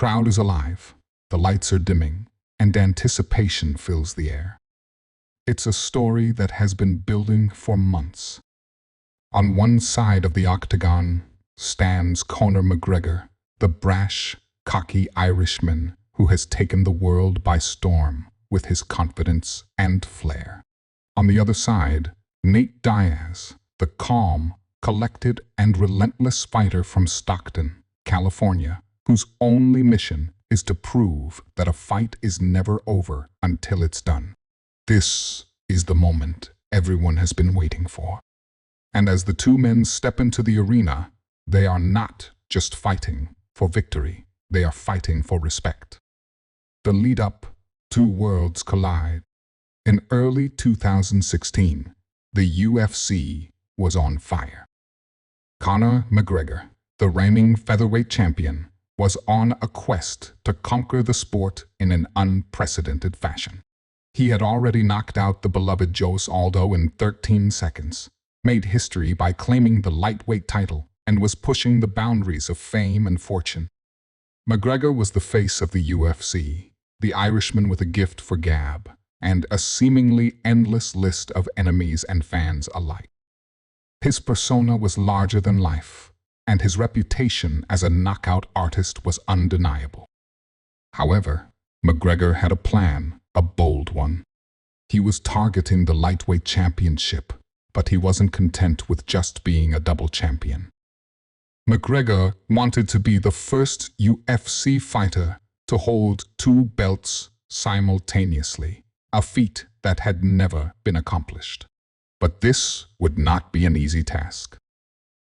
Crowd is alive, the lights are dimming, and anticipation fills the air. It's a story that has been building for months. On one side of the octagon stands Conor McGregor, the brash, cocky Irishman who has taken the world by storm with his confidence and flair. On the other side, Nate Diaz, the calm, collected, and relentless fighter from Stockton, California, whose only mission is to prove that a fight is never over until it's done. This is the moment everyone has been waiting for. And as the two men step into the arena, they are not just fighting for victory, they are fighting for respect. The lead-up, two worlds collide. In early 2016, the UFC was on fire. Conor McGregor, the reigning featherweight champion, was on a quest to conquer the sport in an unprecedented fashion. He had already knocked out the beloved Aldo in 13 seconds, made history by claiming the lightweight title, and was pushing the boundaries of fame and fortune. McGregor was the face of the UFC, the Irishman with a gift for gab, and a seemingly endless list of enemies and fans alike. His persona was larger than life, and his reputation as a knockout artist was undeniable. However, McGregor had a plan, a bold one. He was targeting the lightweight championship, but he wasn't content with just being a double champion. McGregor wanted to be the first UFC fighter to hold two belts simultaneously, a feat that had never been accomplished. But this would not be an easy task.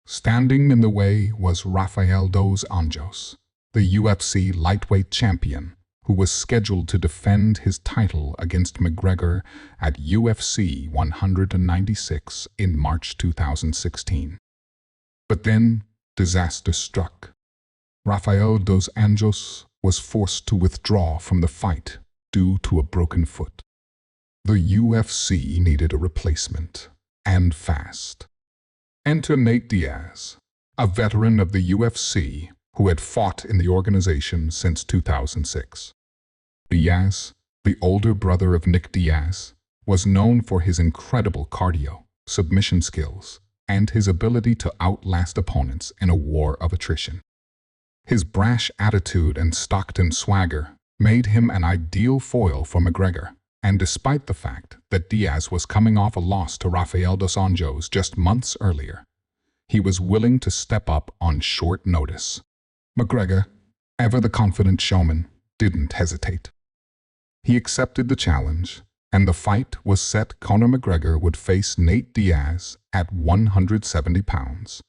Standing in the way was Rafael dos Anjos, the UFC lightweight champion, who was scheduled to defend his title against McGregor at UFC 196 in March 2016. But then, disaster struck. Rafael dos Anjos was forced to withdraw from the fight due to a broken foot. The UFC needed a replacement, and fast. Enter Nate Diaz, a veteran of the UFC who had fought in the organization since 2006. Diaz, the older brother of Nick Diaz, was known for his incredible cardio, submission skills, and his ability to outlast opponents in a war of attrition. His brash attitude and Stockton swagger made him an ideal foil for McGregor, and despite the fact that Diaz was coming off a loss to Rafael dos Anjos just months earlier, he was willing to step up on short notice. McGregor, ever the confident showman, didn't hesitate. He accepted the challenge, and the fight was set. Conor McGregor would face Nate Diaz at 170 pounds,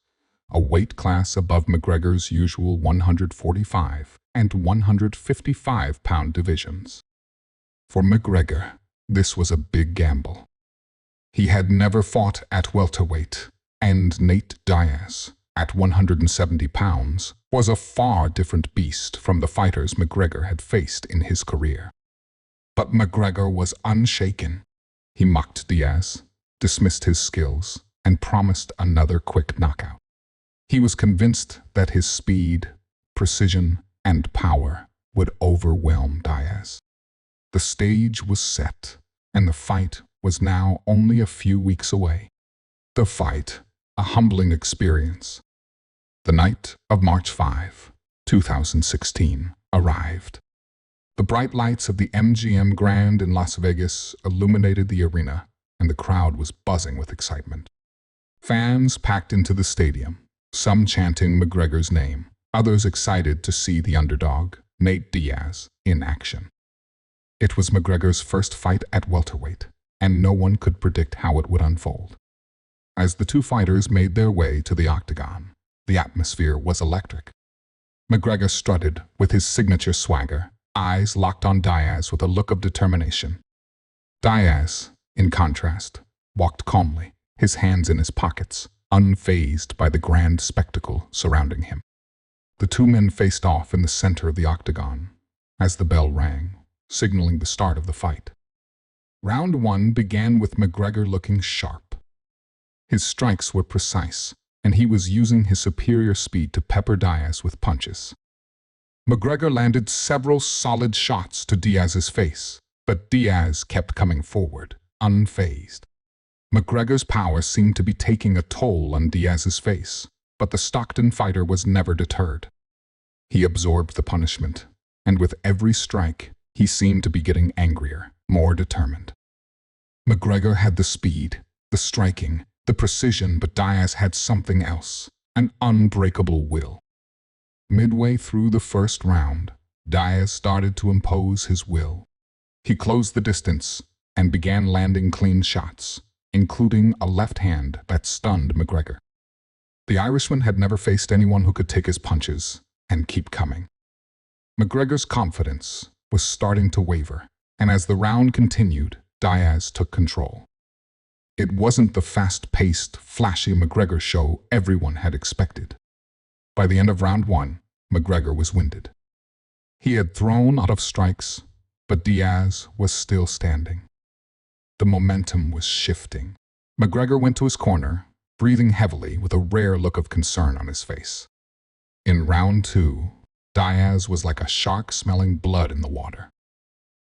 a weight class above McGregor's usual 145 and 155-pound divisions. For McGregor, this was a big gamble. He had never fought at welterweight, and Nate Diaz, at 170 pounds, was a far different beast from the fighters McGregor had faced in his career. But McGregor was unshaken. He mocked Diaz, dismissed his skills, and promised another quick knockout. He was convinced that his speed, precision, and power would overwhelm Diaz. The stage was set, and the fight was now only a few weeks away. The fight, a humbling experience. The night of March 5, 2016, arrived. The bright lights of the MGM Grand in Las Vegas illuminated the arena, and the crowd was buzzing with excitement. Fans packed into the stadium, some chanting McGregor's name, others excited to see the underdog, Nate Diaz, in action. It was McGregor's first fight at welterweight, and no one could predict how it would unfold. As the two fighters made their way to the octagon, the atmosphere was electric. McGregor strutted with his signature swagger, eyes locked on Diaz with a look of determination. Diaz, in contrast, walked calmly, his hands in his pockets, unfazed by the grand spectacle surrounding him. The two men faced off in the center of the octagon as the bell rang, signaling the start of the fight. Round 1 began with McGregor looking sharp. His strikes were precise, and he was using his superior speed to pepper Diaz with punches. McGregor landed several solid shots to Diaz's face, but Diaz kept coming forward, unfazed. McGregor's power seemed to be taking a toll on Diaz's face, but the Stockton fighter was never deterred. He absorbed the punishment, and with every strike, he seemed to be getting angrier, more determined. McGregor had the speed, the striking, the precision, but Diaz had something else, an unbreakable will. Midway through the first round, Diaz started to impose his will. He closed the distance and began landing clean shots, including a left hand that stunned McGregor. The Irishman had never faced anyone who could take his punches and keep coming. McGregor's confidence was starting to waver, and as the round continued, Diaz took control. It wasn't the fast-paced, flashy McGregor show everyone had expected. By the end of round 1, McGregor was winded. He had thrown out of strikes, but Diaz was still standing. The momentum was shifting. McGregor went to his corner, breathing heavily with a rare look of concern on his face. In round 2, Diaz was like a shark smelling blood in the water.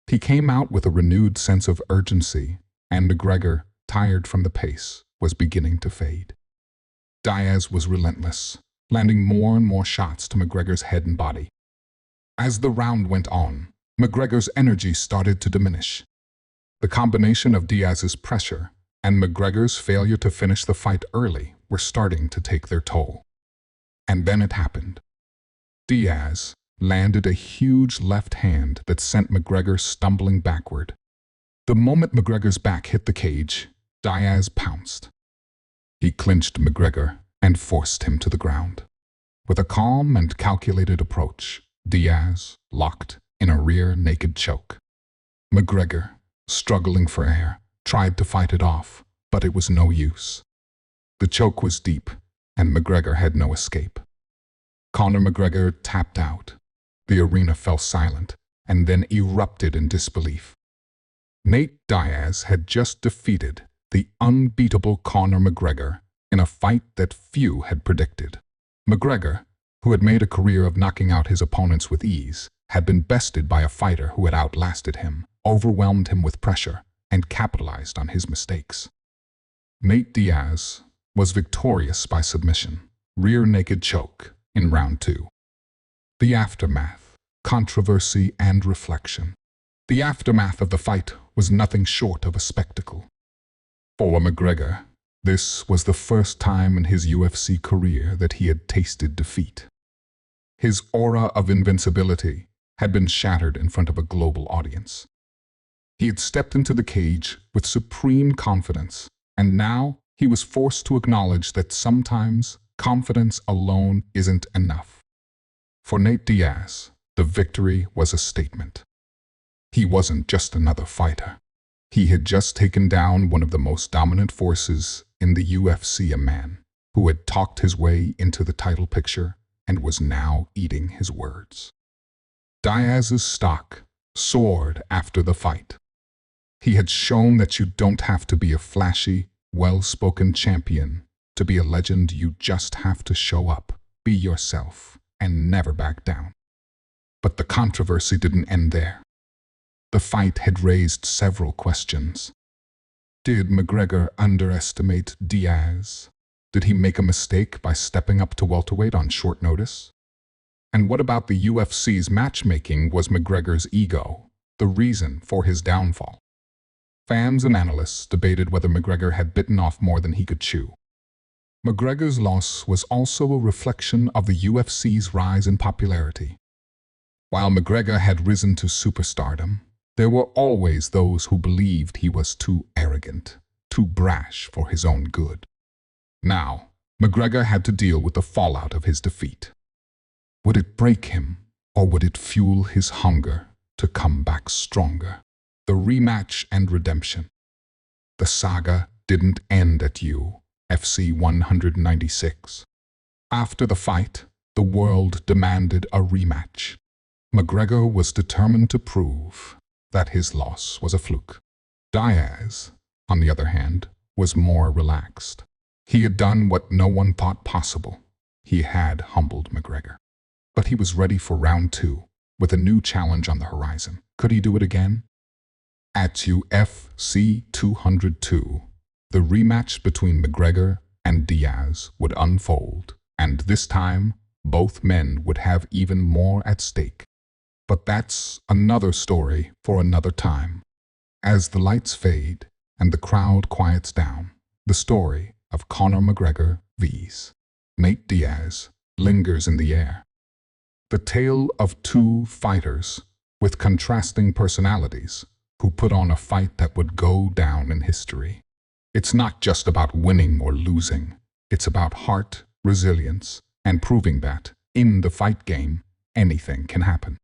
He came out with a renewed sense of urgency, and McGregor, tired from the pace, was beginning to fade. Diaz was relentless, landing more and more shots to McGregor's head and body. As the round went on, McGregor's energy started to diminish. The combination of Diaz's pressure and McGregor's failure to finish the fight early were starting to take their toll. And then it happened. Diaz landed a huge left hand that sent McGregor stumbling backward. The moment McGregor's back hit the cage, Diaz pounced. He clinched McGregor and forced him to the ground. With a calm and calculated approach, Diaz locked in a rear naked choke. McGregor, struggling for air, tried to fight it off, but it was no use. The choke was deep, and McGregor had no escape. Conor McGregor tapped out. The arena fell silent, and then erupted in disbelief. Nate Diaz had just defeated the unbeatable Conor McGregor in a fight that few had predicted. McGregor, who had made a career of knocking out his opponents with ease, had been bested by a fighter who had outlasted him, overwhelmed him with pressure, and capitalized on his mistakes. Nate Diaz was victorious by submission, rear naked choke, in round 2. The aftermath, controversy, and reflection. The aftermath of the fight was nothing short of a spectacle. For McGregor, this was the first time in his UFC career that he had tasted defeat. His aura of invincibility had been shattered in front of a global audience. He had stepped into the cage with supreme confidence, and now he was forced to acknowledge that sometimes confidence alone isn't enough. For Nate Diaz, the victory was a statement. He wasn't just another fighter. He had just taken down one of the most dominant forces in the UFC, a man who had talked his way into the title picture and was now eating his words. Diaz's stock soared after the fight. He had shown that you don't have to be a flashy, well-spoken champion to be a legend. You just have to show up, be yourself, and never back down. But the controversy didn't end there. The fight had raised several questions. Did McGregor underestimate Diaz? Did he make a mistake by stepping up to welterweight on short notice? And what about the UFC's matchmaking? Was McGregor's ego the reason for his downfall? Fans and analysts debated whether McGregor had bitten off more than he could chew. McGregor's loss was also a reflection of the UFC's rise in popularity. While McGregor had risen to superstardom, there were always those who believed he was too arrogant, too brash for his own good. Now, McGregor had to deal with the fallout of his defeat. Would it break him, or would it fuel his hunger to come back stronger? The rematch and redemption. The saga didn't end at UFC 196. After the fight, the world demanded a rematch. McGregor was determined to prove that his loss was a fluke. Diaz, on the other hand, was more relaxed. He had done what no one thought possible. He had humbled McGregor. But he was ready for round 2, with a new challenge on the horizon. Could he do it again? At UFC 202, the rematch between McGregor and Diaz would unfold, and this time, both men would have even more at stake. But that's another story for another time. As the lights fade and the crowd quiets down, the story of Conor McGregor vs. Nate Diaz lingers in the air. The tale of two fighters with contrasting personalities who put on a fight that would go down in history. It's not just about winning or losing. It's about heart, resilience, and proving that, in the fight game, anything can happen.